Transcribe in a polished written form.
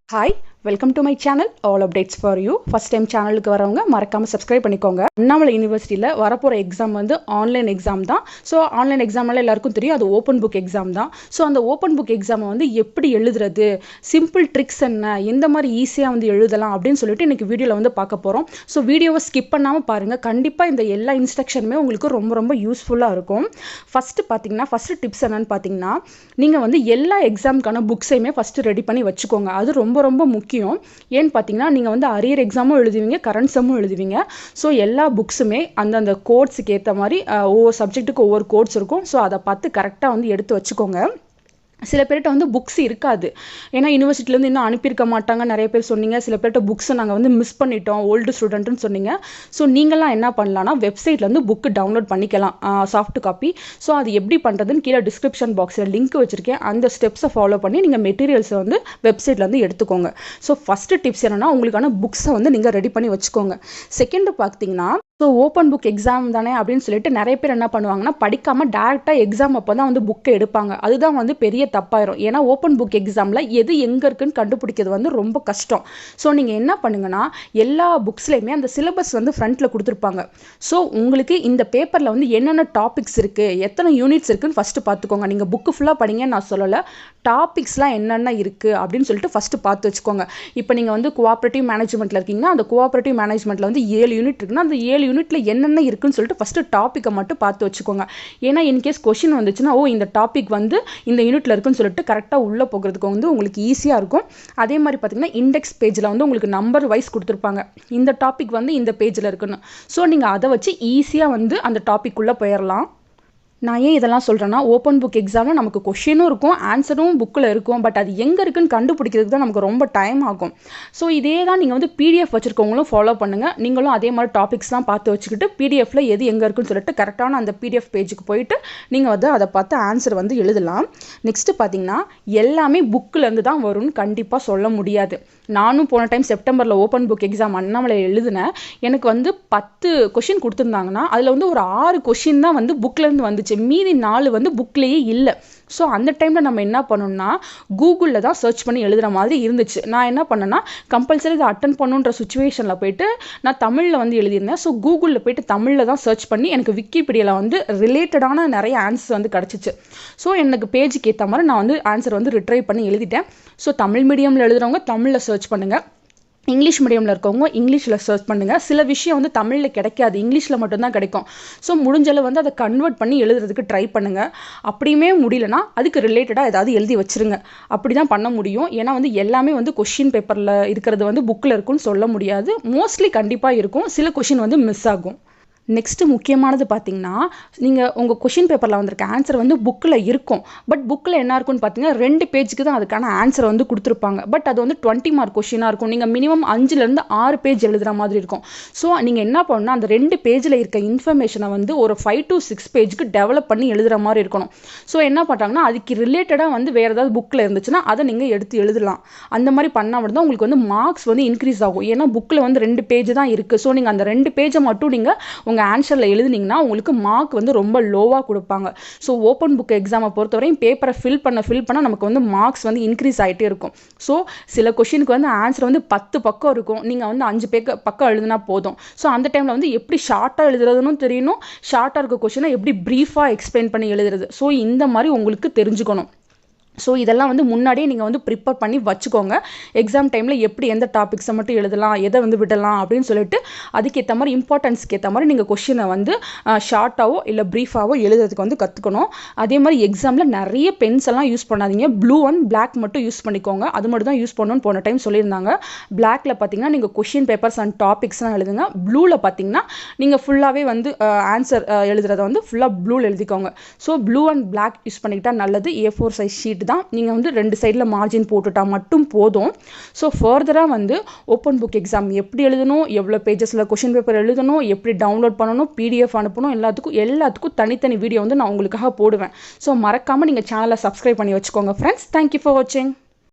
Hi, welcome to my channel. All updates for you. First time சேனலுக்கு வரவங்க மறக்காம subscribe பண்ணிக்கோங்க. அண்ணாமலை யூனிவர்சிட்டியில் வரப்போகிற எக்ஸாம் வந்து ஆன்லைன் எக்ஸாம் தான். ஸோ ஆன்லைன் எக்ஸாம்னால எல்லாருக்கும் தெரியும், அது ஓப்பன் புக் எக்ஸாம் தான். ஸோ அந்த ஓப்பன் புக் எக்ஸாமை வந்து எப்படி எழுதுறது, சிம்பிள் ட்ரிக்ஸ் என்ன, எந்த மாதிரி ஈஸியாக வந்து எழுதலாம் அப்படின்னு சொல்லிட்டு இன்றைக்கி வீடியோவில் வந்து பார்க்க போகிறோம். ஸோ வீடியோவை ஸ்கிப் பண்ணாமல் பாருங்கள். கண்டிப்பாக இந்த எல்லா இன்ஸ்ட்ரக்ஷனுமே உங்களுக்கு ரொம்ப ரொம்ப யூஸ்ஃபுல்லாக இருக்கும். ஃபஸ்ட்டு டிப்ஸ் என்னன்னு பார்த்தீங்கன்னா, நீங்கள் வந்து எல்லா எக்ஸாமுக்கான புக்ஸையுமே ஃபஸ்ட்டு ரெடி பண்ணி வச்சுக்கோங்க. அது ரொம்ப ரொம்ப முக்கியம். ஏன்னு பார்த்தீங்கன்னா, நீங்கள் வந்து அரியர் எக்ஸாமும் எழுதுவீங்க, கரண்ட் செம்மும் எழுதுவீங்க. ஸோ எல்லா புக்ஸுமே அந்தந்த கோட்ஸுக்கு ஏற்ற மாதிரி ஒவ்வொரு சப்ஜெக்ட்டுக்கு ஒவ்வொரு கோட்ஸ் இருக்கும். ஸோ அதை பார்த்து கரெக்டாக வந்து எடுத்து வச்சுக்கோங்க. சில பேர்கிட்ட வந்து புக்ஸ் இருக்காது, ஏன்னா யூனிவர்சிட்டிலேருந்து இன்னும் அனுப்பியிருக்க மாட்டாங்க நிறைய பேர் சொன்னீங்க. சில பேர்கிட்ட புக்ஸை நாங்கள் வந்து மிஸ் பண்ணிட்டோம், ஓல்டு ஸ்டூடெண்ட்டுன்னு சொன்னீங்க. ஸோ நீங்களாம் என்ன பண்ணலான்னா, வெப்சைட்லேருந்து புக்கு டவுன்லோட் பண்ணிக்கலாம், சாஃப்ட் காப்பி. ஸோ அது எப்படி பண்ணுறதுன்னு கீழே டிஸ்கிரிப்ஷன் பாக்ஸில் லிங்க் வச்சுருக்கேன். அந்த ஸ்டெப்ஸை ஃபாலோ பண்ணி நீங்கள் மெட்டீரியல்ஸை வந்து வெப்சைட்லேருந்து எடுத்துக்கோங்க. ஸோ ஃபஸ்ட்டு டிப்ஸ் என்னென்னா, உங்களுக்கான புக்ஸை வந்து நீங்கள் ரெடி பண்ணி வச்சுக்கோங்க. செகண்டு பார்த்தீங்கன்னா, ஸோ ஓப்பன் புக் எக்ஸாம் தானே அப்படின்னு சொல்லிட்டு நிறைய பேர் என்ன பண்ணுவாங்கன்னா, படிக்காமல் டேரெக்டாக எக்ஸாம் அப்போ தான் வந்து புக்கை எடுப்பாங்க. அதுதான் வந்து பெரிய தப்பாயிரும். ஏன்னா ஓப்பன் புக் எக்ஸாமில் எது எங்கே இருக்குன்னு கண்டுபிடிக்கிறது வந்து ரொம்ப கஷ்டம். ஸோ நீங்கள் என்ன பண்ணுங்கன்னா, எல்லா புக்ஸ்லையுமே அந்த சிலபஸ் வந்து ஃப்ரண்ட்டில் கொடுத்துருப்பாங்க. ஸோ உங்களுக்கு இந்த பேப்பரில் வந்து என்னென்ன டாபிக்ஸ் இருக்குது, எத்தனை யூனிட்ஸ் இருக்குதுன்னு ஃபஸ்ட்டு பார்த்துக்கோங்க. நீங்கள் புக்கு ஃபுல்லாக படிங்கன்னு நான் சொல்லலை, டாபிக்ஸ்லாம் என்னென்ன இருக்குது அப்படின்னு சொல்லிட்டு ஃபஸ்ட்டு பார்த்து வச்சுக்கோங்க. இப்போ நீங்கள் வந்து கோஆப்ரேட்டிவ் மேனேஜ்மெண்ட்டில் இருக்கீங்கன்னா, அந்த கோஆப்ரேட்டிவ் மேனேஜ்மெண்ட்டில் வந்து 7 யூனிட் இருக்குன்னா, அந்த 7 யூனிட்ல என்னென்ன இருக்குன்னு சொல்லிட்டு ஃபஸ்ட்டு டாப்பிக்கை மட்டும் பார்த்து வச்சுக்கோங்க. ஏன்னா இன்கேஸ் கொஷின் வந்துச்சுன்னா, இந்த டாபிக் வந்து இந்த யூனிட்ல இருக்குன்னு சொல்லிட்டு கரெக்டாக உள்ளே போகிறதுக்கு வந்து உங்களுக்கு ஈஸியாக இருக்கும். அதே மாதிரி பார்த்தீங்கன்னா, இண்டெக்ஸ் பேஜில் வந்து உங்களுக்கு நம்பர் வைஸ் கொடுத்துருப்பாங்க, இந்த டாபிக் வந்து இந்த பேஜில் இருக்குன்னு. ஸோ நீங்கள் அதை வச்சு ஈஸியாக வந்து அந்த டாபிக் உள்ளே போயிடலாம். நான் ஏன் இதெல்லாம் சொல்கிறேன்னா, ஓப்பன் புக் எக்ஸாமில் நமக்கு கொஷினும் இருக்கும், ஆன்சரும் புக்கில் இருக்கும். பட் அது எங்கே இருக்குன்னு கண்டுபிடிக்கிறதுக்கு தான் நமக்கு ரொம்ப டைம் ஆகும். ஸோ இதே தான் நீங்கள் வந்து பிடிஎஃப் வச்சுருக்கவங்களும் ஃபாலோ பண்ணுங்கள். நீங்களும் அதே மாதிரி டாபிக்ஸ்லாம் பார்த்து வச்சுக்கிட்டு பிடிஎஃப்ல எது எங்கே இருக்குன்னு சொல்லிட்டு கரெக்டான அந்த பிடிஎஃப் பேஜுக்கு போயிட்டு நீங்கள் வந்து அதை பார்த்து ஆன்சர் வந்து எழுதலாம். நெக்ஸ்ட்டு பார்த்தீங்கன்னா, எல்லாமே புக்கிலேருந்து தான் வரும்னு கண்டிப்பாக சொல்ல முடியாது. நானும் போன டைம் செப்டம்பரில் ஓப்பன் புக் எக்ஸாம் அண்ணாமலை எழுதினேன். எனக்கு வந்து 10 கொஷின் கொடுத்துருந்தாங்கன்னா, அதில் வந்து ஒரு 6 கொஷின் தான் வந்து புக்கிலேருந்து வந்துச்சு, மீதி 4 வந்து புக்லேயே இல்லை. ஸோ அந்த டைமில் நம்ம என்ன பண்ணணும்னா, கூகுளில் தான் சர்ச் பண்ணி எழுதுகிற மாதிரி இருந்துச்சு. நான் என்ன பண்ணேன்னா, கம்பல்சரி இதை அட்டன் பண்ணுன்ற சுச்சுவேஷனில் போயிட்டு நான் தமிழில் வந்து எழுதியிருந்தேன். ஸோ கூகுளில் போயிட்டு தமிழில் தான் சர்ச் பண்ணி எனக்கு விக்கிபீடியாவில் வந்து ரிலேட்டடான நிறைய ஆன்சர் வந்து கிடச்சிச்சு. ஸோ எனக்கு பேஜுக்கு ஏற்ற மாதிரி நான் வந்து ஆன்சர் வந்து ரிட்ரைவ் பண்ணி எழுதிட்டேன். ஸோ தமிழ் மீடியமில் எழுதுகிறவங்க தமிழில் சர்ச் பண்ணுங்கள், இங்கிலீஷ் மீடியமில் இருக்கவங்க இங்கிலீஷில் சர்ச் பண்ணுங்கள். சில விஷயம் வந்து தமிழில் கிடைக்காது, இங்கிலீஷில் மட்டும்தான் கிடைக்கும். ஸோ முடிஞ்சளவு வந்து அதை கன்வெர்ட் பண்ணி எழுதுறதுக்கு ட்ரை பண்ணுங்கள். அப்படியுமே முடியலனா அதுக்கு ரிலேட்டடாக ஏதாவது எழுதி வச்சுருங்க. அப்படி தான் பண்ண முடியும். ஏன்னா வந்து எல்லாமே வந்து கொஷின் பேப்பரில் இருக்கிறது வந்து புக்கில் இருக்குன்னு சொல்ல முடியாது. மோஸ்ட்லி கண்டிப்பாக இருக்கும், சில கொஷின் வந்து மிஸ் ஆகும். நெக்ஸ்ட்டு முக்கியமானது பார்த்தீங்கன்னா, நீங்கள் உங்கள் கொஷின் பேப்பரில் வந்திருக்க ஆன்சர் வந்து புக்கில் இருக்கும். பட் புக்கில் என்ன இருக்குன்னு பார்த்தீங்கன்னா, 2 பேஜுக்கு தான் அதுக்கான ஆன்சர் வந்து கொடுத்துருப்பாங்க. பட் அது வந்து 20 மார்க் கொஷினாக இருக்கும். நீங்கள் மினிமம் 5லேருந்து 6 பேஜ் எழுதுகிற மாதிரி இருக்கும். ஸோ நீங்கள் என்ன பண்ணணும்னா, அந்த 2 பேஜில் இருக்க இன்ஃபர்மேஷனை வந்து ஒரு 5 to 6 பேஜுக்கு டெவலப் பண்ணி எழுதுகிற மாதிரி இருக்கணும். ஸோ என்ன பண்ணுறாங்கன்னா, அதுக்கு ரிலேட்டடாக வந்து வேறு ஏதாவது புக்கில் இருந்துச்சுன்னா அதை நீங்கள் எடுத்து எழுதலாம். அந்த மாதிரி பண்ணால் மட்டும் தான் உங்களுக்கு வந்து மார்க்ஸ் வந்து இன்க்ரீஸ் ஆகும். ஏன்னா புக்கில் வந்து 2 பேஜ் தான் இருக்குது. ஸோ நீங்கள் அந்த 2 பேஜை மட்டும் நீங்கள் உங்கள் ஆன்சரில் எழுதுனீங்கன்னா உங்களுக்கு மார்க் வந்து ரொம்ப லோவாக கொடுப்பாங்க. ஸோ ஓப்பன் புக் எக்ஸாமை பொறுத்தவரையும் பேப்பரை ஃபில் பண்ண நமக்கு வந்து மார்க்ஸ் வந்து இன்க்ரீஸ் ஆகிட்டே இருக்கும். ஸோ சில கொஷினுக்கு வந்து ஆன்சர் வந்து 10 பக்கம் இருக்கும், நீங்கள் வந்து 5 பக்கம் எழுதுனா போதும். ஸோ அந்த டைமில் வந்து எப்படி ஷார்ட்டாக எழுதுறதுன்னு தெரியணும், ஷார்ட்டாக இருக்க கொஷினை எப்படி ப்ரீஃபாக எக்ஸ்பிளைன் பண்ணி எழுதுறது. ஸோ இந்த மாதிரி உங்களுக்கு தெரிஞ்சுக்கணும். ஸோ இதெல்லாம் வந்து முன்னாடியே நீங்கள் வந்து ப்ரிப்பேர் பண்ணி வச்சுக்கோங்க. எக்ஸாம் டைமில் எப்படி எந்த டாபிக்ஸை மட்டும் எழுதலாம், எதை வந்து விடலாம் அப்படின்னு சொல்லிட்டு அதுக்கேற்ற மாதிரி இம்பார்ட்டன்ஸ்க்கு ஏற்ற மாதிரி நீங்கள் கொஷினை வந்து ஷார்ட்டாவோ இல்லை ப்ரீஃபாவோ எழுதுறதுக்கு வந்து கற்றுக்கணும். அதே மாதிரி எக்ஸாமில் நிறைய பென்ஸ் எல்லாம் யூஸ் பண்ணாதீங்க, ப்ளூ அண்ட் பிளாக் மட்டும் யூஸ் பண்ணிக்கோங்க. அது மட்டும் தான் யூஸ் பண்ணணும்னு போன டைம் சொல்லியிருந்தாங்க. பிளாக்ல பார்த்தீங்கன்னா நீங்கள் கொஷின் பேப்பர்ஸ் அண்ட் டாபிக்ஸ்லாம் எழுதுங்க. ப்ளூவில் பார்த்தீங்கன்னா நீங்கள் ஃபுல்லாகவே வந்து ஆன்சர் எழுதுறதை வந்து ஃபுல்லாக ப்ளூவில் எழுதிக்கோங்க. So blue and black use பண்ணிக்கிட்டால் நல்லது. A4 சைஸ் ஷீட் தான், நீங்கள் வந்து 2 சைடில் மார்ஜின் போட்டுட்டா மட்டும் போதும். ஸோ ஃபர்தராக வந்து ஓப்பன் புக் எக்ஸாம் எப்படி எழுதணும், எவ்வளோ பேஜஸில் கொஷின் பேப்பர் எழுதணும், எப்படி டவுன்லோட் பண்ணணும், பிடிஎஃப் அனுப்பணும், எல்லாத்துக்கும் தனித்தனி வீடியோ வந்து நான் உங்களுக்காக போடுவேன். ஸோ மறக்காமல் நீங்கள் சேனலை சப்ஸ்கிரைப் பண்ணி வச்சுக்கோங்க ஃப்ரெண்ட்ஸ். தேங்க்யூ ஃபார் வாட்சிங்.